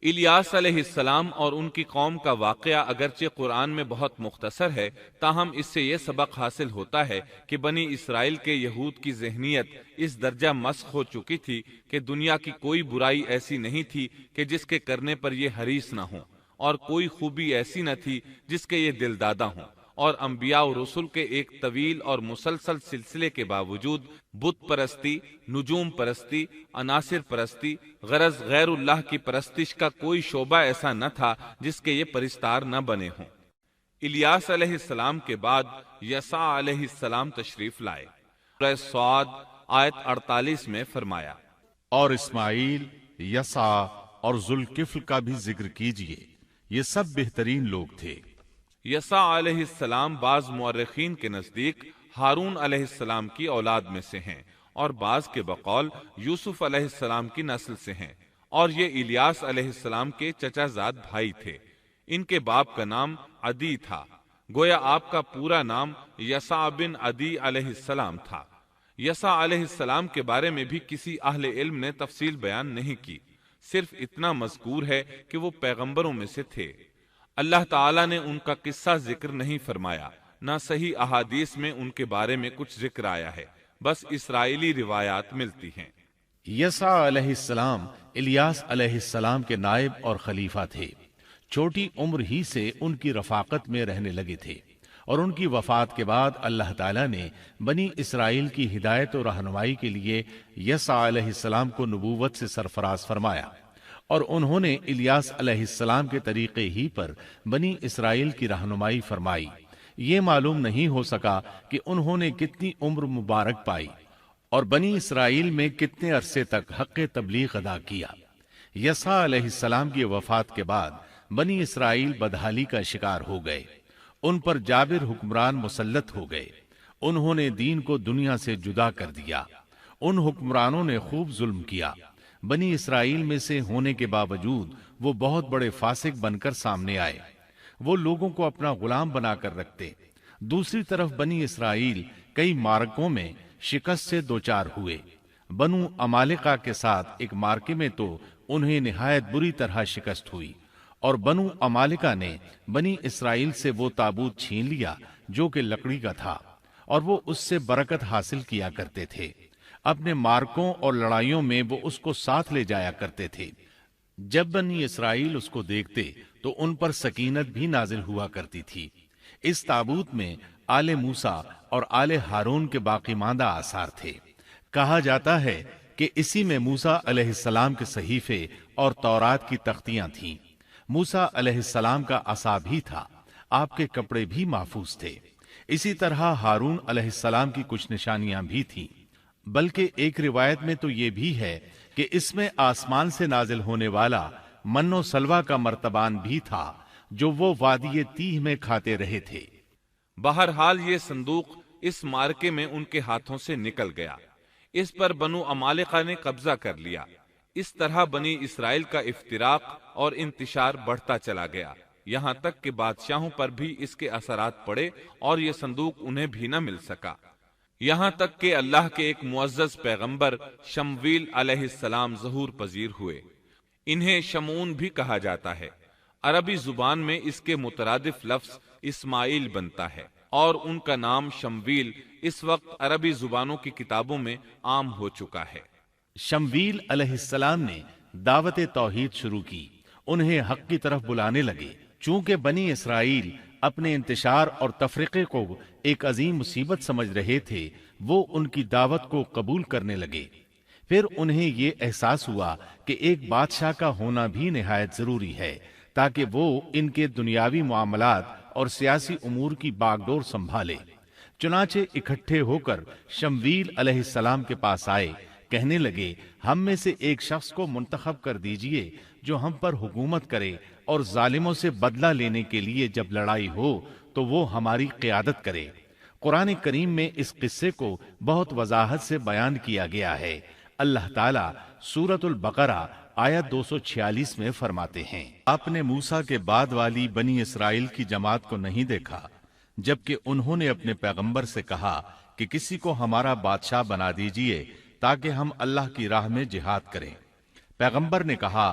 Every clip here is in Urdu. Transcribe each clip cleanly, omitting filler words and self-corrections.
الیاس علیہ السلام اور ان کی قوم کا واقعہ اگرچہ قرآن میں بہت مختصر ہے، تاہم اس سے یہ سبق حاصل ہوتا ہے کہ بنی اسرائیل کے یہود کی ذہنیت اس درجہ مسخ ہو چکی تھی کہ دنیا کی کوئی برائی ایسی نہیں تھی کہ جس کے کرنے پر یہ حریص نہ ہوں، اور کوئی خوبی ایسی نہ تھی جس کے یہ دل دادہ ہوں، اور انبیاء و رسل کے ایک طویل اور مسلسل سلسلے کے باوجود بت پرستی، نجوم پرستی، عناصر پرستی، غرض غیر اللہ کی پرستش کا کوئی شعبہ ایسا نہ تھا جس کے یہ پرستار نہ بنے ہوں۔ الیاس علیہ السلام کے بعد یسع علیہ السلام تشریف لائے۔ سورہ صاد آیت 48 میں فرمایا، اور اسماعیل، یسع اور ذوالکفل کا بھی ذکر کیجئے، یہ سب بہترین لوگ تھے۔ یسع علیہ السلام بعض مورخین کے نزدیک ہارون علیہ السلام کی اولاد میں سے ہیں، اور بعض کے بقول یوسف علیہ السلام کی نسل سے ہیں، اور یہ الیاس علیہ السلام کے چچا زاد بھائی تھے۔ ان کے باپ کا نام عدی تھا، گویا آپ کا پورا نام یسع بن عدی علیہ السلام تھا۔ یسع علیہ السلام کے بارے میں بھی کسی اہل علم نے تفصیل بیان نہیں کی، صرف اتنا مذکور ہے کہ وہ پیغمبروں میں سے تھے۔ اللہ تعالیٰ نے ان کا قصہ ذکر نہیں فرمایا، نہ صحیح احادیث میں ان کے بارے میں کچھ ذکر آیا ہے، بس اسرائیلی روایات ملتی ہیں۔ یسع علیہ السلام الیاس علیہ السلام کے نائب اور خلیفہ تھے۔ چھوٹی عمر ہی سے ان کی رفاقت میں رہنے لگے تھے، اور ان کی وفات کے بعد اللہ تعالیٰ نے بنی اسرائیل کی ہدایت و رہنمائی کے لیے یسع علیہ السلام کو نبوت سے سرفراز فرمایا، اور انہوں نے الیاس علیہ السلام کے طریقے ہی پر بنی اسرائیل کی رہنمائی فرمائی۔ یہ معلوم نہیں ہو سکا کہ انہوں نے کتنی عمر مبارک پائی اور بنی اسرائیل میں کتنے عرصے تک حق تبلیغ ادا کیا۔ یسع علیہ السلام کی وفات کے بعد بنی اسرائیل بدحالی کا شکار ہو گئے، ان پر جابر حکمران مسلط ہو گئے، انہوں نے دین کو دنیا سے جدا کر دیا۔ ان حکمرانوں نے خوب ظلم کیا، بنی اسرائیل میں سے ہونے کے باوجود وہ بہت بڑے فاسق بن کر سامنے آئے، وہ لوگوں کو اپنا غلام بنا کر رکھتے۔ دوسری طرف بنی اسرائیل کئی معرکوں میں شکست سے دوچار ہوئے۔ بنو عمالقہ کے ساتھ ایک معرکے میں تو انہیں نہایت بری طرح شکست ہوئی، اور بنو عمالقہ نے بنی اسرائیل سے وہ تابوت چھین لیا جو کہ لکڑی کا تھا، اور وہ اس سے برکت حاصل کیا کرتے تھے۔ اپنے مارکوں اور لڑائیوں میں وہ اس کو ساتھ لے جایا کرتے تھے۔ جب بنی اسرائیل اس کو دیکھتے تو ان پر سکینت بھی نازل ہوا کرتی تھی۔ اس تابوت میں آل موسیٰ اور آل ہارون کے باقی ماندہ آثار تھے۔ کہا جاتا ہے کہ اسی میں موسیٰ علیہ السلام کے صحیفے اور تورات کی تختیاں تھیں۔ موسیٰ علیہ السلام کا عصا بھی تھا، آپ کے کپڑے بھی محفوظ تھے۔ اسی طرح ہارون علیہ السلام کی کچھ نشانیاں بھی تھیں، بلکہ ایک روایت میں تو یہ بھی ہے کہ اس میں آسمان سے نازل ہونے والا من و سلوہ کا مرتبان بھی تھا جو وہ وادی تیہ میں کھاتے رہے تھے۔ بہرحال یہ صندوق اس مارکے میں ان کے ہاتھوں سے نکل گیا، اس پر بنو عمالقہ نے قبضہ کر لیا۔ اس طرح بنی اسرائیل کا افتراق اور انتشار بڑھتا چلا گیا، یہاں تک کہ بادشاہوں پر بھی اس کے اثرات پڑے اور یہ صندوق انہیں بھی نہ مل سکا، یہاں تک کہ اللہ کے ایک معزز پیغمبر شمویل علیہ السلام ظہور پذیر ہوئے۔ انہیں شمعون بھی کہا جاتا ہے، عربی زبان میں اس کے مترادف لفظ اسماعیل بنتا ہے، اور ان کا نام شمویل اس وقت عربی زبانوں کی کتابوں میں عام ہو چکا ہے۔ شمویل علیہ السلام نے دعوت توحید شروع کی، انہیں حق کی طرف بلانے لگے۔ چونکہ بنی اسرائیل اپنے انتشار اور تفرقے کو ایک عظیم مصیبت سمجھ رہے تھے، وہ ان کی دعوت کو قبول کرنے لگے۔ پھر انہیں یہ احساس ہوا کہ ایک بادشاہ کا ہونا بھی نہایت ضروری ہے تاکہ وہ ان کے دنیاوی معاملات اور سیاسی امور کی باغ ڈور سنبھالے۔ چنانچہ اکٹھے ہو کر شمویل علیہ السلام کے پاس آئے، کہنے لگے، ہم میں سے ایک شخص کو منتخب کر دیجئے جو ہم پر حکومت کرے، اور ظالموں سے بدلہ لینے کے لیے جب لڑائی ہو تو وہ ہماری قیادت کرے۔ قرآن کریم میں اس قصے کو بہت وضاحت سے بیان کیا گیا ہے۔ اللہ تعالیٰ سورۃ البقرہ آیت 246 میں فرماتے ہیں، آپ نے موسیٰ کے بعد والی بنی اسرائیل کی جماعت کو نہیں دیکھا جبکہ انہوں نے اپنے پیغمبر سے کہا کہ کسی کو ہمارا بادشاہ بنا دیجئے تاکہ ہم اللہ کی راہ میں جہاد کریں۔ پیغمبر نے کہا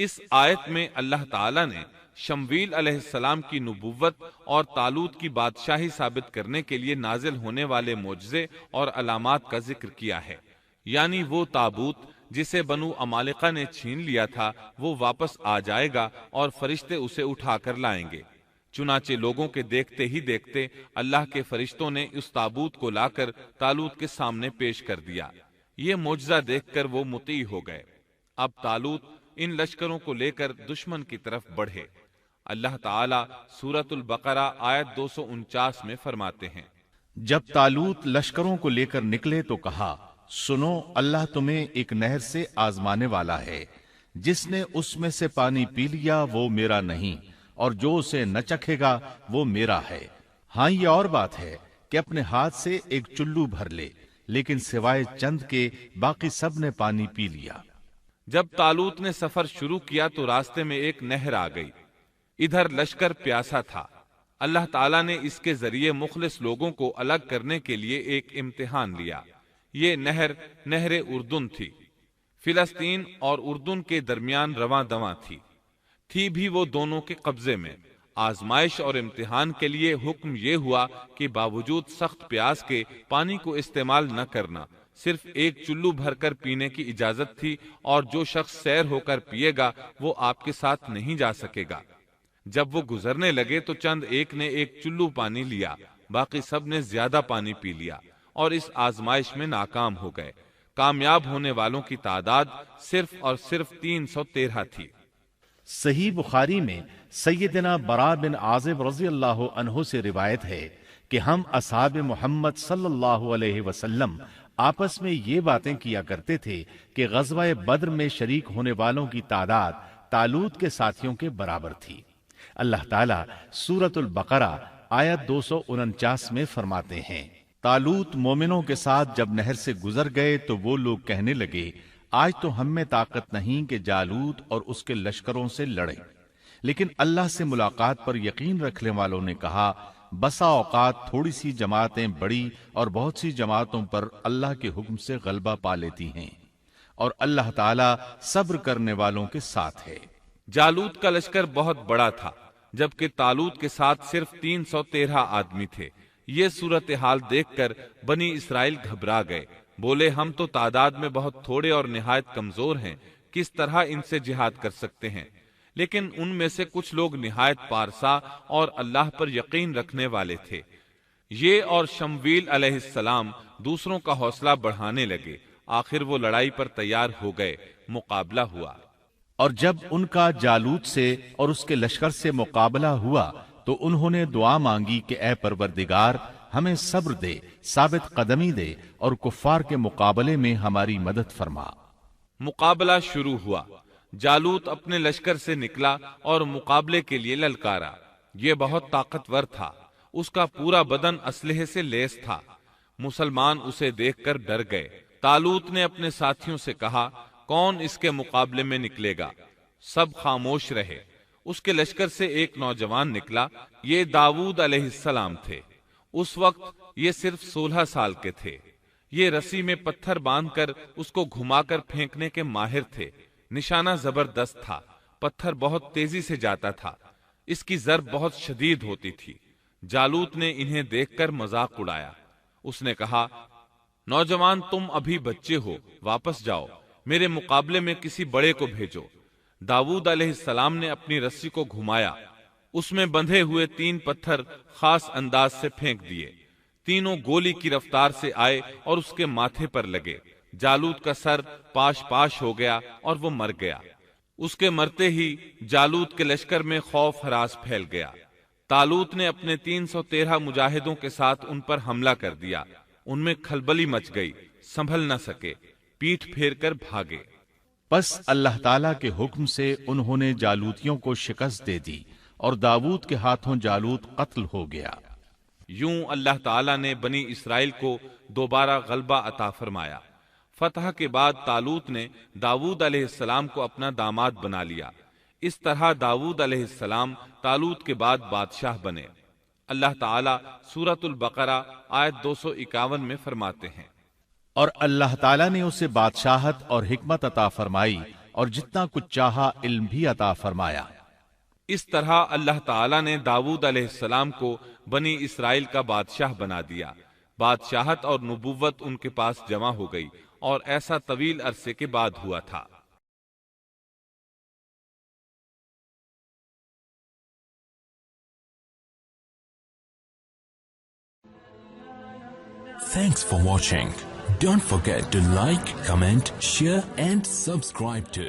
اس آیت میں اللہ تعالی نے شمویل علیہ السلام کی نبوت اور طالوت کی بادشاہی ثابت کرنے کے لیے نازل ہونے والے معجزے اور علامات کا ذکر کیا ہے، یعنی وہ تابوت جسے بنو عمالقہ نے چھین لیا تھا وہ واپس آ جائے گا اور فرشتے اسے اٹھا کر لائیں گے۔ چنانچہ لوگوں کے دیکھتے ہی دیکھتے اللہ کے فرشتوں نے اس تابوت کو لا کر طالوت کے سامنے پیش کر دیا۔ یہ معجزہ دیکھ کر وہ مطیع ہو گئے۔ اب طالوت ان لشکروں کو لے کر دشمن کی طرف بڑھے۔ اللہ تعالیٰ سورۃ البقرہ آیت 249 میں فرماتے ہیں، جب طالوت لشکروں کو لے کر نکلے تو کہا، سنو، اللہ تمہیں ایک نہر سے آزمانے والا ہے، جس نے اس میں سے پانی پی لیا وہ میرا نہیں، اور جو اسے نہ چکھے گا وہ میرا ہے۔ ہاں، یہ اور بات ہے کہ اپنے ہاتھ سے ایک چلو بھر لے، لیکن سوائے چند کے باقی سب نے پانی پی لیا۔ جب طالوت نے سفر شروع کیا تو راستے میں ایک نہر آ گئی۔ ادھر لشکر پیاسا تھا۔ اللہ تعالیٰ نے اس کے ذریعے مخلص لوگوں کو الگ کرنے کے لیے ایک امتحان لیا۔ یہ نہر اردن تھی۔ فلسطین اور اردن کے درمیان رواں دواں تھی بھی وہ دونوں کے قبضے میں۔ آزمائش اور امتحان کے لیے حکم یہ ہوا کہ باوجود سخت پیاس کے پانی کو استعمال نہ کرنا، صرف ایک چلو بھر کر پینے کی اجازت تھی، اور جو شخص سیر ہو کر پیے گا وہ آپ کے ساتھ نہیں جا سکے گا۔ جب وہ گزرنے لگے تو چند ایک نے ایک چلو پانی لیا، باقی سب نے زیادہ پانی پی لیا اور اس آزمائش میں ناکام ہو گئے۔ کامیاب ہونے والوں کی تعداد صرف اور صرف 313 تھی۔ صحیح بخاری میں سیدنا برا بن عازب رضی اللہ عنہ سے روایت ہے کہ ہم اصحاب محمد صلی اللہ علیہ وسلم آپس میں یہ باتیں کیا کرتے تھے کہ غزوہ بدر میں شریک ہونے والوں کی تعداد طالوت کے ساتھیوں کے برابر تھی۔ اللہ تعالیٰ سورۃ البقرہ آیت 249 میں فرماتے ہیں، طالوت مومنوں کے ساتھ جب نہر سے گزر گئے تو وہ لوگ کہنے لگے، آج تو ہم میں طاقت نہیں کہ جالوت اور اس کے لشکروں سے لڑیں۔ لیکن اللہ سے ملاقات پر یقین رکھنے والوں نے کہا، بسا اوقات تھوڑی سی جماعتیں بڑی اور بہت سی جماعتوں پر اللہ کے حکم سے غلبہ پا لیتی ہیں، اور اللہ تعالیٰ صبر کرنے والوں کے ساتھ ہے۔ جالوت کا لشکر بہت بڑا تھا، جبکہ طالوت کے ساتھ صرف 313 آدمی تھے۔ یہ صورتحال دیکھ کر بنی اسرائیل گھبرا گئے، بولے ہم تو تعداد میں بہت تھوڑے اور نہایت کمزور ہیں، کس طرح ان سے جہاد کر سکتے ہیں؟ لیکن ان میں سے کچھ لوگ نہایت پارسا اور اللہ پر یقین رکھنے والے تھے۔ یہ اور شمویل علیہ السلام دوسروں کا حوصلہ بڑھانے لگے۔ آخر وہ لڑائی پر تیار ہو گئے، مقابلہ ہوا۔ اور جب ان کا جالوت سے اور اس کے لشکر سے مقابلہ ہوا تو انہوں نے دعا مانگی کہ اے پروردگار، ہمیں صبر دے، ثابت قدمی دے، اور کفار کے مقابلے میں ہماری مدد فرما۔ مقابلہ شروع ہوا۔ جالوت اپنے لشکر سے نکلا اور مقابلے کے لیے للکارا۔ یہ بہت طاقتور تھا، اس کا پورا بدن اسلحے سے لیس تھا۔ مسلمان اسے دیکھ کر ڈر گئے۔ طالوت نے اپنے ساتھیوں سے کہا، کون اس کے مقابلے میں نکلے گا؟ سب خاموش رہے۔ اس کے لشکر سے ایک نوجوان نکلا، یہ داؤد علیہ السلام تھے۔ اس وقت یہ صرف 16 سال کے تھے۔ یہ رسی میں پتھر باندھ کر اس کو گھما کر پھینکنے کے ماہر تھے۔ نشانہ زبردست تھا، پتھر بہت تیزی سے جاتا تھا، اس کی ضرب بہت شدید ہوتی تھی۔ جالوت نے انہیں دیکھ کر مذاق اڑایا۔ اس نے کہا، نوجوان تم ابھی بچے ہو، واپس جاؤ، میرے مقابلے میں کسی بڑے کو بھیجو۔ داؤد علیہ السلام نے اپنی رسی کو گھمایا، اس میں بندھے ہوئے 3 پتھر خاص انداز سے پھینک دیے۔ تینوں گولی کی رفتار سے آئے اور اس کے ماتھے پر لگے۔ جالوت کا سر پاش پاش ہو گیا اور وہ مر گیا۔ اس کے مرتے ہی جالوت کے لشکر میں خوف ہراس پھیل گیا۔ طالوت نے اپنے 313 مجاہدوں کے ساتھ ان پر حملہ کر دیا۔ ان میں کھلبلی مچ گئی، سنبھل نہ سکے، پیٹھ پھیر کر بھاگے۔ پس اللہ تعالیٰ کے حکم سے انہوں نے جالوتیوں کو شکست دے دی اور داؤد کے ہاتھوں جالوت قتل ہو گیا۔ یوں اللہ تعالیٰ نے بنی اسرائیل کو دوبارہ غلبہ عطا فرمایا۔ فتح کے بعد طالوت نے داؤد علیہ السلام کو اپنا داماد بنا لیا۔ اس طرح داؤد علیہ السلام طالوت کے بعد بادشاہ بنے۔ اللہ تعالیٰ سورۃ البقرہ آیت 251 میں فرماتے ہیں، اور اللہ تعالیٰ نے اسے بادشاہت اور حکمت عطا فرمائی اور جتنا کچھ چاہا علم بھی عطا فرمایا۔ اس طرح اللہ تعالیٰ نے داؤد علیہ السلام کو بنی اسرائیل کا بادشاہ بنا دیا۔ بادشاہت اور نبوت ان کے پاس جمع ہو گئی، اور ایسا طویل عرصے کے بعد ہوا تھا۔ Thanks for watching. Don't forget to like, comment, share and subscribe to